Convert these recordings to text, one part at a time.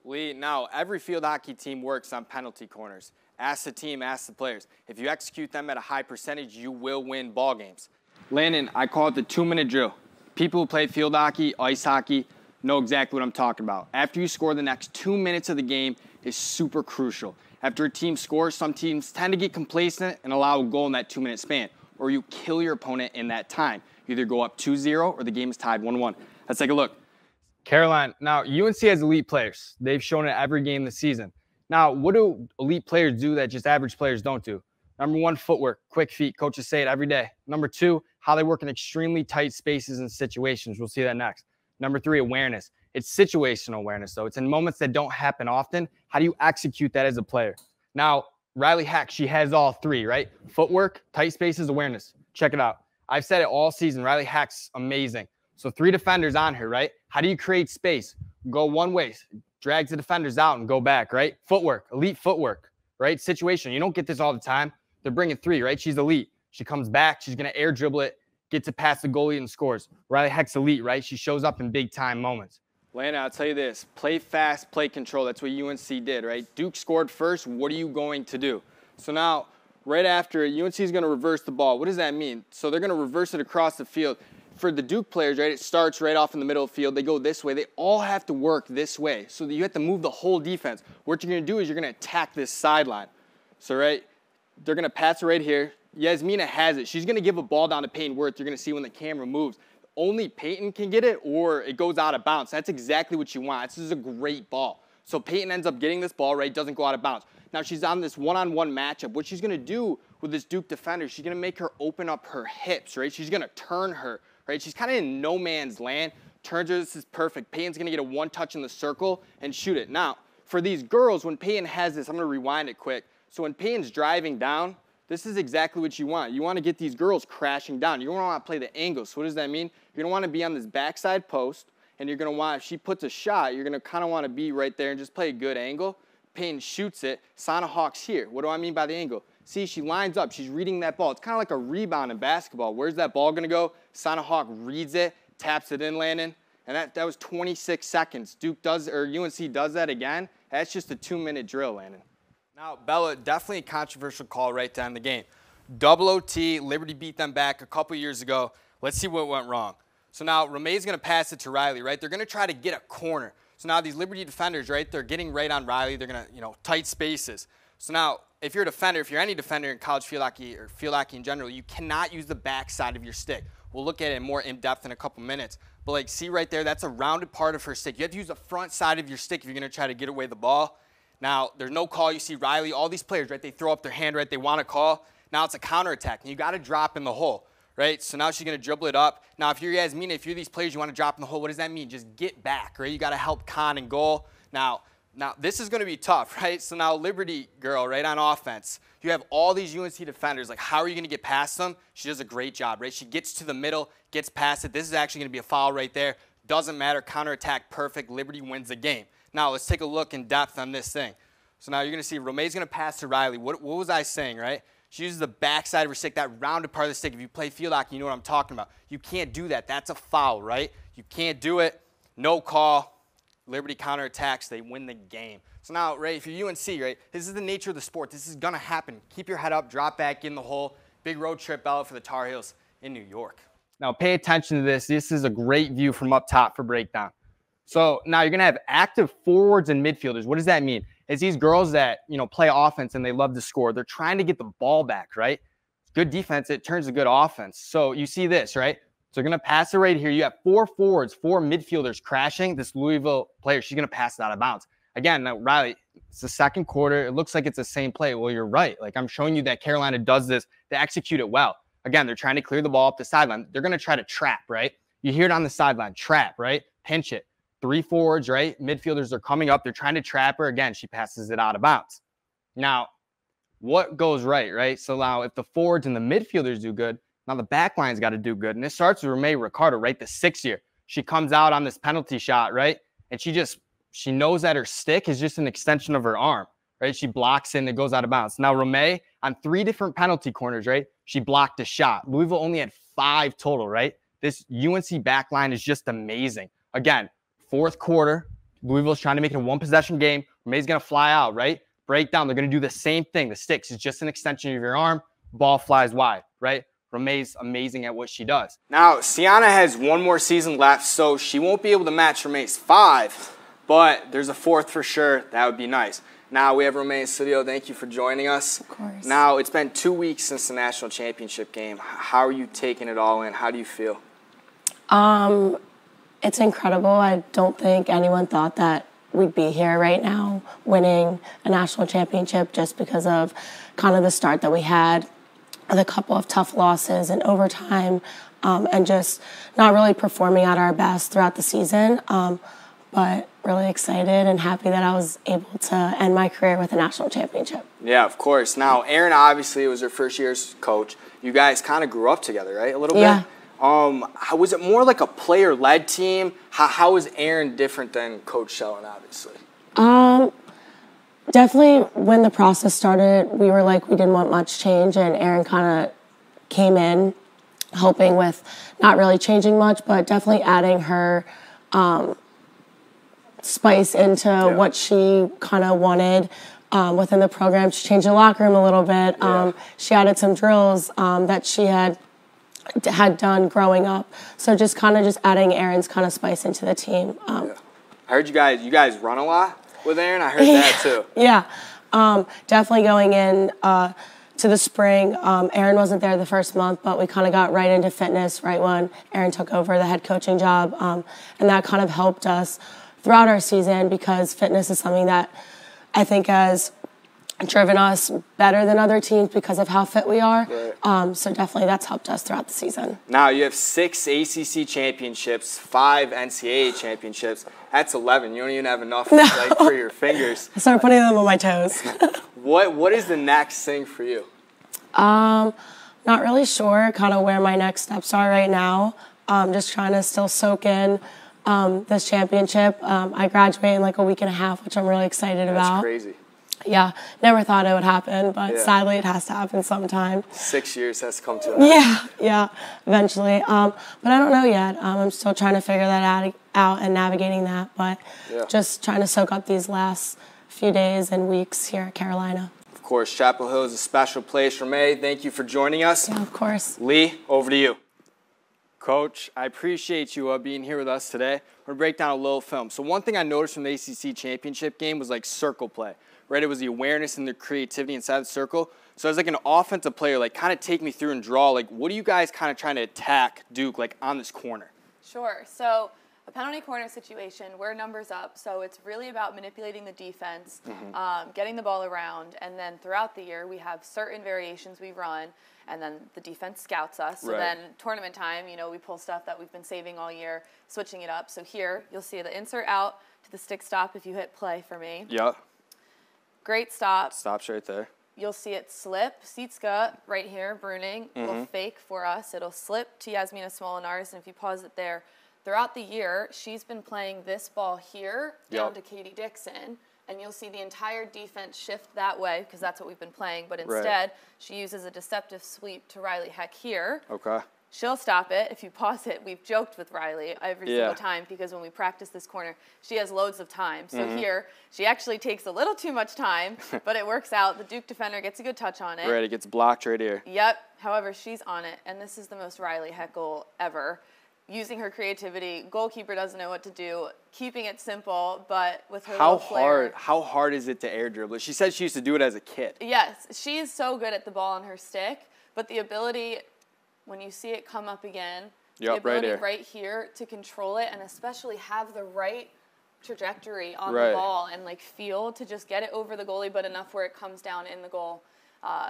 Lee, now every field hockey team works on penalty corners. Ask the team, ask the players. If you execute them at a high percentage, you will win ball games. Landon, I call it the 2-minute drill. People who play field hockey, ice hockey, know exactly what I'm talking about. After you score, the next 2 minutes of the game is super crucial. After a team scores, some teams tend to get complacent and allow a goal in that 2-minute span, or you kill your opponent in that time. You either go up 2-0 or the game is tied 1-1. Let's take a look. Caroline, now UNC has elite players. They've shown it every game this season. Now, what do elite players do that just average players don't do? Number one, footwork, quick feet. Coaches say it every day. Number two, how they work in extremely tight spaces and situations. We'll see that next. Number three, awareness. It's situational awareness, though. It's in moments that don't happen often. How do you execute that as a player? Now, Riley Heck, she has all three, right? Footwork, tight spaces, awareness. Check it out. I've said it all season. Riley Heck's amazing. So 3 defenders on her, right? How do you create space? Go one way, drags the defenders out and go back, right? Footwork, elite footwork, right? Situation. You don't get this all the time. They're bringing 3, right? She's elite. She comes back. She's going to air dribble it, gets it past the goalie and scores. Riley Heck's elite, right? She shows up in big time moments. Landon, I'll tell you this. Play fast, play control. That's what UNC did, right? Duke scored first. What are you going to do? So now, right after it, UNC is going to reverse the ball. What does that mean? So they're going to reverse it across the field. For the Duke players, right, it starts right off in the middle of the field. They go this way. They all have to work this way. So that you have to move the whole defense. What you're going to do is you're going to attack this sideline. So, right, they're going to pass it right here. Yasmina has it. She's going to give a ball down to Peyton Worth. You're going to see when the camera moves. Only Peyton can get it or it goes out of bounds. That's exactly what you want. This is a great ball. So Peyton ends up getting this ball, right, doesn't go out of bounds. Now she's on this one-on-one matchup. What she's going to do with this Duke defender, she's going to make her open up her hips, right? She's going to turn her. Right, she's kind of in no man's land. Turns her, this is perfect. Peyton's going to get a one touch in the circle and shoot it. Now, for these girls, when Peyton has this, I'm going to rewind it quick. So when Peyton's driving down, this is exactly what you want. You want to get these girls crashing down. You don't want to play the angle. So what does that mean? You're going to want to be on this backside post, and you're going to want, if she puts a shot, you're going to kind of want to be right there and just play a good angle. Peyton shoots it. Sana Hawk's here. What do I mean by the angle? See, she lines up. She's reading that ball. It's kind of like a rebound in basketball. Where's that ball going to go? Sana Hawk reads it, taps it in, Landon. And that was 26 seconds. UNC does that again. That's just a 2-minute drill, Landon. Now, Bella, definitely a controversial call right to end the game. Double OT, Liberty beat them back a couple years ago. Let's see what went wrong. So now Ramey's going to pass it to Riley, right? They're going to try to get a corner. So now these Liberty defenders, right, they're getting right on Riley. They're going to, tight spaces. So now, if you're a defender, if you're any defender in college field hockey or field hockey in general, you cannot use the backside of your stick. We'll look at it more in depth in a couple minutes. But like, see right there, that's a rounded part of her stick. You have to use the front side of your stick if you're going to try to get away the ball. Now, there's no call. You see Riley, all these players, right, they throw up their hand, right, they want to call. Now it's a counterattack, and you got to drop in the hole, right? So now she's going to dribble it up. Now, if you're Yasmina, if you're these players, you want to drop in the hole, what does that mean? Just get back, right? You got to help Con and goal. Now, this is going to be tough, right? So now Liberty girl, right, on offense, you have all these UNC defenders. Like, how are you going to get past them? She does a great job, right? She gets to the middle, gets past it. This is actually going to be a foul right there. Doesn't matter. Counterattack, perfect. Liberty wins the game. Now, let's take a look in depth on this thing. So now you're going to see Ramey's going to pass to Riley. What was I saying, right? She uses the backside of her stick, that rounded part of the stick. If you play field hockey, you know what I'm talking about. You can't do that. That's a foul, right? You can't do it. No call. Liberty counterattacks, they win the game. So now, right, if you're UNC, right, this is the nature of the sport. This is going to happen. Keep your head up, drop back in the hole. Big road trip out for the Tar Heels in New York. Now, pay attention to this. This is a great view from up top for breakdown. So now you're going to have active forwards and midfielders. What does that mean? It's these girls that, play offense and they love to score. They're trying to get the ball back, right? Good defense, it turns to good offense. So you see this, right? So they're going to pass it right here. You have 4 forwards, 4 midfielders crashing. This Louisville player, she's going to pass it out of bounds. Again, now, Riley, it's the second quarter. It looks like it's the same play. Well, you're right. Like, I'm showing you that Carolina does this. They execute it well. Again, they're trying to clear the ball up the sideline. They're going to try to trap, right? You hear it on the sideline. Trap, right? Pinch it. 3 forwards, right? Midfielders are coming up. They're trying to trap her. Again, she passes it out of bounds. Now, what goes right, right? So now if the forwards and the midfielders do good, now the back line's got to do good. And it starts with Ramey Ricardo, right? The 6th year. She comes out on this penalty shot, right? And she knows that her stick is just an extension of her arm, right? She blocks it and it goes out of bounds. Now Ramey, on 3 different penalty corners, right? She blocked a shot. Louisville only had 5 total, right? This UNC back line is just amazing. Again, 4th quarter, Louisville's trying to make it a one-possession game. Remee's going to fly out, right? Breakdown, they're going to do the same thing. The sticks is just an extension of your arm. Ball flies wide, right? Remee's amazing at what she does. Now, Sienna has one more season left, so she won't be able to match Remee's 5, but there's a 4th for sure. That would be nice. Now, we have Remee in studio. Thank you for joining us. Of course. Now, it's been 2 weeks since the national championship game. How are you taking it all in? How do you feel? It's incredible. I don't think anyone thought that we'd be here right now winning a national championship just because of kind of the start that we had with a couple of tough losses in overtime and just not really performing at our best throughout the season. But really excited and happy that I was able to end my career with a national championship. Yeah, of course. Now, Erin obviously was her first year as coach. You guys kind of grew up together, right? A little bit? Was it more like a player-led team? How was Erin different than Coach Schellen, obviously? Definitely when the process started, we were like, we didn't want much change, and Erin kind of came in helping with not really changing much, but definitely adding her spice into what she kind of wanted within the program. She changed the locker room a little bit. She added some drills that she had done growing up. So just adding Erin's kind of spice into the team. I heard you guys run a lot with Erin. I heard that too. Yeah, definitely going in to the spring. Erin wasn't there the first month, but we kind of got right into fitness right when Erin took over the head coaching job. And that kind of helped us throughout our season because fitness is something that I think has driven us better than other teams because of how fit we are. Right. So definitely that's helped us throughout the season. Now you have 6 ACC championships, 5 NCAA championships. That's 11. You don't even have enough for your fingers. I started putting them on my toes. What is the next thing for you? Not really sure kind of where my next steps are right now. Just trying to still soak in this championship. I graduate in like a week and a half, which I'm really excited about. That's crazy. Yeah, never thought it would happen, but sadly it has to happen sometime. 6 years has to come to an end. Yeah, eventually. But I don't know yet. I'm still trying to figure that out and navigating that, but just trying to soak up these last few days and weeks here at Carolina. Of course, Chapel Hill is a special place. Remee, thank you for joining us. Yeah, of course. Lee, over to you. Coach, I appreciate you being here with us today. We're going to break down a little film. So one thing I noticed from the ACC championship game was like circle play. Right, it was the awareness and the creativity inside the circle. So as like an offensive player, like kind of take me through and draw, like what are you guys kind of trying to attack Duke like on this corner? Sure. So a penalty corner situation, we're numbers up. So it's really about manipulating the defense, getting the ball around, and then throughout the year we have certain variations we run, and then the defense scouts us. So then tournament time, you know, we pull stuff that we've been saving all year, switching it up. So here you'll see the insert out to the stick stop if you hit play for me. Yep. Great stop. Stops right there. You'll see it slip. Sietska right here, Bruning, will fake for us. It'll slip to Yasmina Smolinars, and if you pause it there, throughout the year, she's been playing this ball here down to Katie Dixon, and you'll see the entire defense shift that way because that's what we've been playing, but instead she uses a deceptive sweep to Riley Heck here. Okay. She'll stop it. If you pause it, we've joked with Riley every single time because when we practice this corner, she has loads of time. So here, she actually takes a little too much time, but it works out. The Duke defender gets a good touch on it. Right, it gets blocked right here. Yep. However, she's on it, and this is the most Riley Heck goal ever. Using her creativity, goalkeeper doesn't know what to do, keeping it simple, but with her little flair. How hard is it to air dribble? She said she used to do it as a kid. Yes, she is so good at the ball on her stick, but the ability, when you see it come up again, the ability right here to control it and especially have the right trajectory on the ball and like feel to just get it over the goalie, but enough where it comes down in the goal.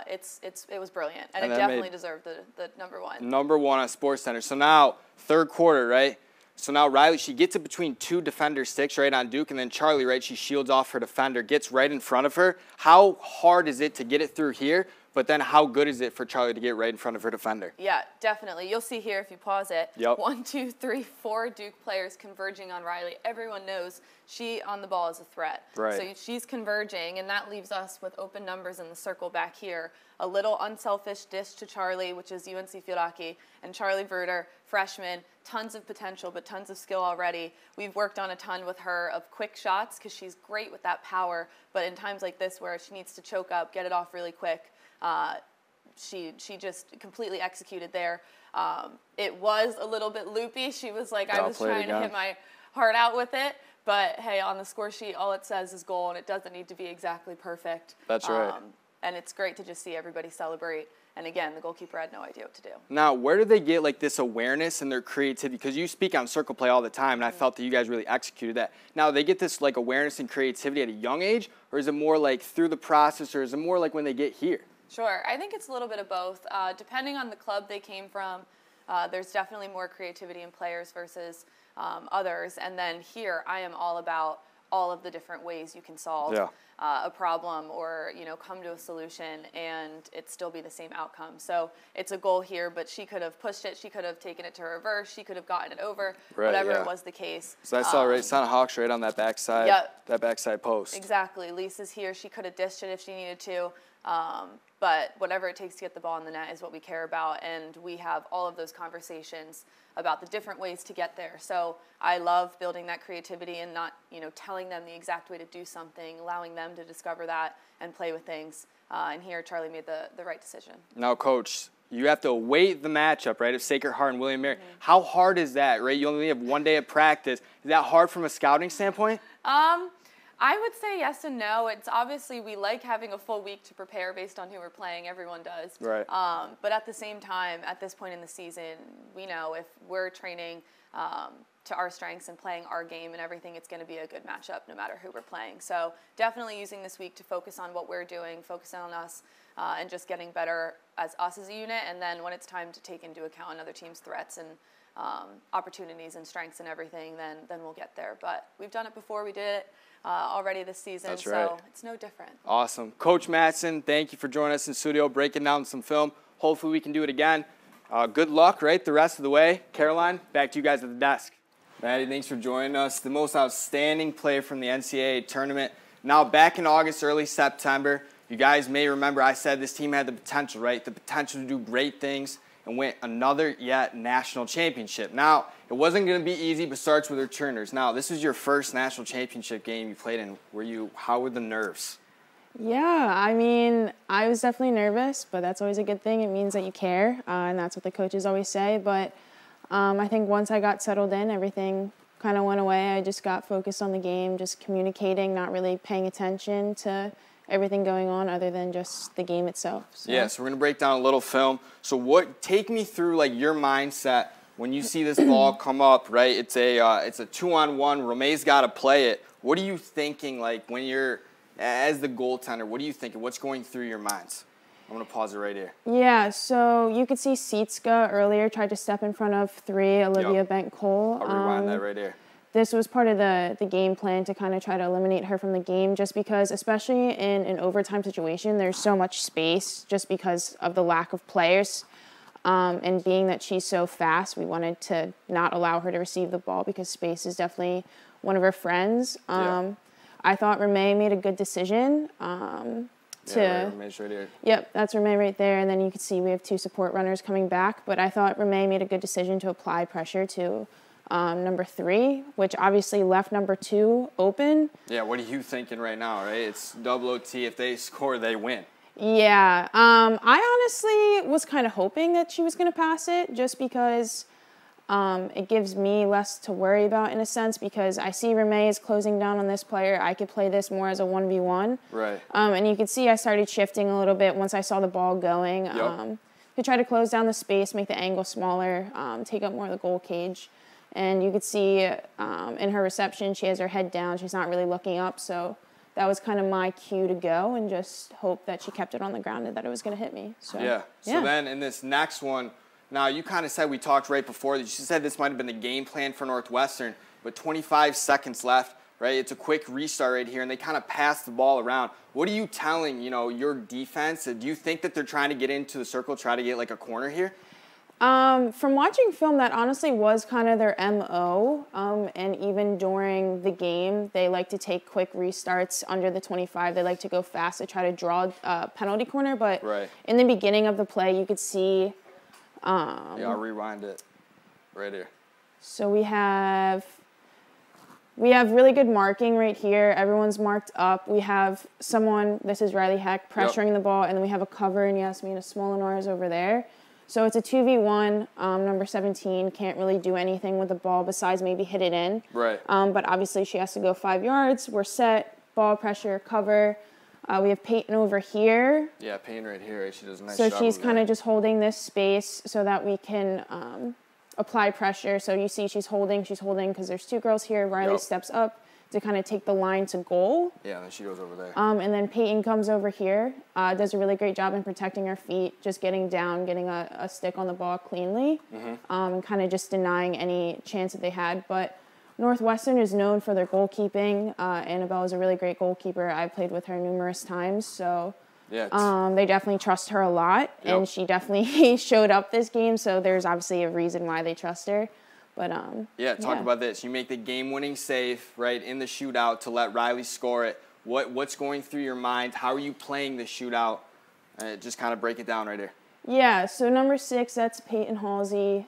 It was brilliant, and it definitely deserved the number one. Number one on SportsCenter. So now, third quarter, right? So now Riley, she gets it between 2 defender sticks right on Duke, and then Charlie, right, she shields off her defender, gets right in front of her. How hard is it to get it through here, But then how good is it for Charlie to get right in front of her defender? Yeah, definitely. You'll see here if you pause it. Yep. 1, 2, 3, 4 Duke players converging on Riley. Everyone knows she on the ball is a threat. Right. So she's converging, and that leaves us with open numbers in the circle back here. A little unselfish dish to Charlie, which is UNC field hockey, and Charlie Bruder, freshman, tons of potential, but tons of skill already. We've worked on a ton with her of quick shots because she's great with that power, but in times like this where she needs to choke up, get it off really quick, she just completely executed there. It was a little bit loopy. She was like, I was trying to hit my heart out with it. But, hey, on the score sheet, all it says is goal, and it doesn't need to be exactly perfect. That's right. And it's great to just see everybody celebrate. And, again, the goalkeeper had no idea what to do. Now, where do they get, like, this awareness and their creativity? Because you speak on circle play all the time, and I felt that you guys really executed that. Now, they get this, like, awareness and creativity at a young age, or is it more, like, through the process, or is it more, like, when they get here? Sure. I think it's a little bit of both. Depending on the club they came from, there's definitely more creativity in players versus others. And then here, I am all about all of the different ways you can solve a problem or, come to a solution and it still be the same outcome. So it's a goal here, but she could have pushed it. She could have taken it to reverse. She could have gotten it over, whatever it was the case. So I saw right, Sana Hawks right on that backside, that backside post. Exactly. Lisa's here. She could have dished it if she needed to. But whatever it takes to get the ball in the net is what we care about, and we have all of those conversations about the different ways to get there. So I love building that creativity and not, telling them the exact way to do something, allowing them to discover that and play with things. And here, Charlie made the right decision. Now, Coach, you have to await the matchup, right, of Sacred Heart and William Mary. How hard is that, right? You only have 1 day of practice. Is that hard from a scouting standpoint? I would say yes and no. It's obviously we like having a full week to prepare based on who we're playing. Everyone does. Right. But at the same time, at this point in the season, we know if we're training to our strengths and playing our game and everything, it's going to be a good matchup no matter who we're playing. So definitely using this week to focus on what we're doing, focus on us, and just getting better as us as a unit. And then when it's time to take into account another team's threats and opportunities and strengths and everything, then we'll get there. But we've done it before. We did it already this season, That's right. So it's no different. Awesome. Coach Matson, thank you for joining us in studio, breaking down some film. Hopefully we can do it again. Good luck, right, the rest of the way. Caroline, back to you guys at the desk. Maddie, thanks for joining us. The most outstanding player from the NCAA tournament. Now back in August, early September, you guys may remember I said this team had the potential, right, the potential to do great things and win another yet national championship. Now, it wasn't going to be easy, but starts with returners. Now, this is your first national championship game you played in. How were the nerves? Yeah, I mean, I was definitely nervous, but that's always a good thing. It means that you care, and that's what the coaches always say. But I think once I got settled in, everything kind of went away. I just got focused on the game, just communicating, not really paying attention to everything going on other than just the game itself. So. Yeah, so we're going to break down a little film. So take me through like your mindset when you see this ball come up, right? It's a 2-on-1. Rome's got to play it. What are you thinking like when you're as the goaltender? What are you thinking? What's going through your minds? I'm going to pause it right here. Yeah, so you could see Sietska earlier tried to step in front of 3, Olivia Bent-Cole. I'll rewind that right here. This was part of the game plan to kind of try to eliminate her from the game just because, especially in an overtime situation, there's so much space just because of the lack of players. And being that she's so fast, we wanted to not allow her to receive the ball because space is definitely one of her friends. I thought Reme made a good decision. Reme's right here. Yep, that's Reme right there. And then you can see we have 2 support runners coming back. But I thought Reme made a good decision to apply pressure to number 3, which obviously left number 2 open. Yeah, what are you thinking right now, right? It's double OT. If they score, they win. Yeah, I honestly was kind of hoping that she was going to pass it just because it gives me less to worry about in a sense because I see Reme is closing down on this player. I could play this more as a 1v1. Right. And you can see I started shifting a little bit once I saw the ball going to try to close down the space, make the angle smaller, take up more of the goal cage. And you could see in her reception, she has her head down. She's not really looking up. So that was kind of my cue to go and just hope that she kept it on the ground and that it was going to hit me. So, So then in this next one, now you kind of said, we talked right before, you said this might have been the game plan for Northwestern, but 25 seconds left. right? It's a quick restart right here, and they kind of pass the ball around. What are you telling, your defense? Do you think that they're trying to get into the circle, try to get like a corner here? From watching film, that honestly was kind of their MO. And even during the game, they like to take quick restarts under the 25. They like to go fast to try to draw a penalty corner. But in the beginning of the play, you could see. Yeah, I'll rewind it right here. So we have really good marking right here. Everyone's marked up. We have someone, this is Riley Heck, pressuring the ball, and then we have a cover and Yasmina Smolinars over there. So it's a 2v1. Number 17 can't really do anything with the ball besides maybe hit it in. Right. But obviously she has to go 5 yards. We're set, ball pressure, cover. We have Peyton over here. Yeah, Peyton right here. She does a nice job. So she's kind of just holding this space so that we can apply pressure. So you see she's holding because there's 2 girls here. Riley steps up to kind of take the line to goal. Yeah, and then she goes over there. And then Peyton comes over here, does a really great job in protecting her feet, just getting down, getting a stick on the ball cleanly, and kind of just denying any chance that they had. But Northwestern is known for their goalkeeping. Annabelle is a really great goalkeeper. I've played with her numerous times, so they definitely trust her a lot, and she definitely showed up this game, so there's obviously a reason why they trust her. But talk about this. You make the game-winning save, right, in the shootout to let Riley score it. What's going through your mind? How are you playing the shootout? Just kind of break it down right here. Yeah, so number 6, that's Peyton Halsey.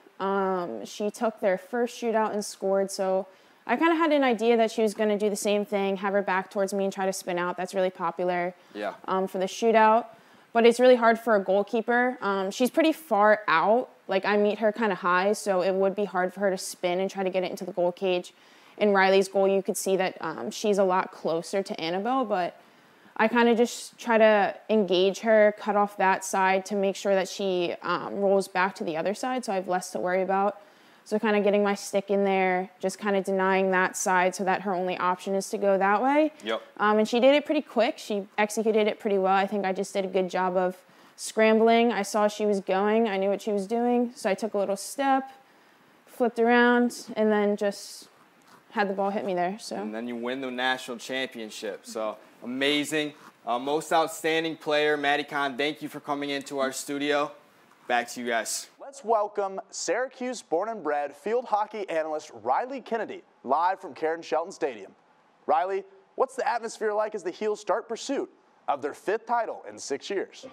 She took their first shootout and scored, so I kind of had an idea that she was going to do the same thing, have her back towards me and try to spin out. That's really popular for the shootout. But it's really hard for a goalkeeper. She's pretty far out. Like, I meet her kind of high, so it would be hard for her to spin and try to get it into the goal cage. In Riley's goal, you could see that she's a lot closer to Annabelle, but I kind of just try to engage her, cut off that side to make sure that she rolls back to the other side, so I have less to worry about. So kind of getting my stick in there, just kind of denying that side so that her only option is to go that way. And she did it pretty quick. She executed it pretty well. I think I just did a good job of scrambling. I saw she was going. I knew what she was doing. So I took a little step, flipped around, and then just had the ball hit me there. So. And then you win the national championship. So amazing. Most outstanding player, Maddie Kahn, thank you for coming into our studio. Back to you guys. Let's welcome Syracuse born and bred field hockey analyst Riley Kennedy, live from Karen Shelton Stadium. Riley, what's the atmosphere like as the Heels start pursuit of their 5th title in 6 years?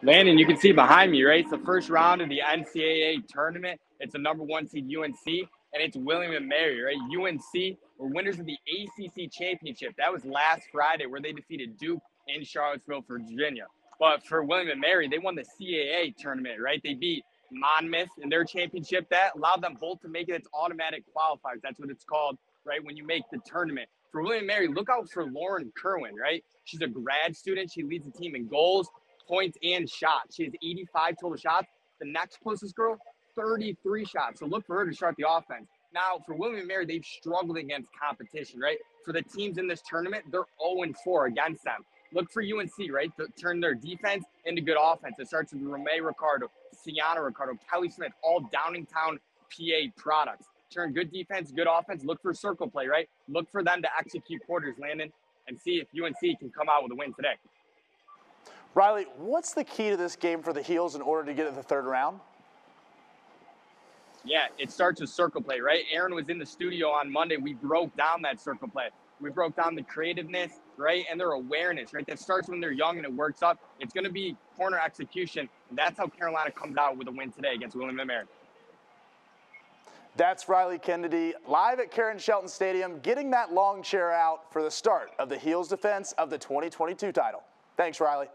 Landon, you can see behind me, right? It's the first round of the NCAA tournament. It's the number 1 seed UNC, and it's William & Mary, right? UNC were winners of the ACC championship. That was last Friday where they defeated Duke in Charlottesville, Virginia. But for William & Mary, they won the CAA tournament, right? They beat Monmouth in their championship. That allowed them both to make it its automatic qualifiers. That's what it's called, right, when you make the tournament. For William & Mary, look out for Lauren Kerwin, right? She's a grad student. She leads the team in goals, points, and shots. She has 85 total shots. The next closest girl, 33 shots. So look for her to start the offense. Now, for William & Mary, they've struggled against competition, right? For the teams in this tournament, they're 0-4 against them. Look for UNC, right, to turn their defense into good offense. It starts with Romay Ricardo, Sienna Ricardo, Kelly Smith, all Downingtown, PA products. Turn good defense, good offense. Look for circle play, right? Look for them to execute quarters, Landon, and see if UNC can come out with a win today. Riley, what's the key to this game for the Heels in order to get to the 3rd round? Yeah, it starts with circle play, right? Aaron was in the studio on Monday. We broke down that circle play. We broke down the creativeness, right, and their awareness, right? That starts when they're young and it works up. It's going to be corner execution, and that's how Carolina comes out with a win today against William & Mary. That's Riley Kennedy, live at Karen Shelton Stadium, getting that long chair out for the start of the Heels' defense of the 2022 title. Thanks, Riley.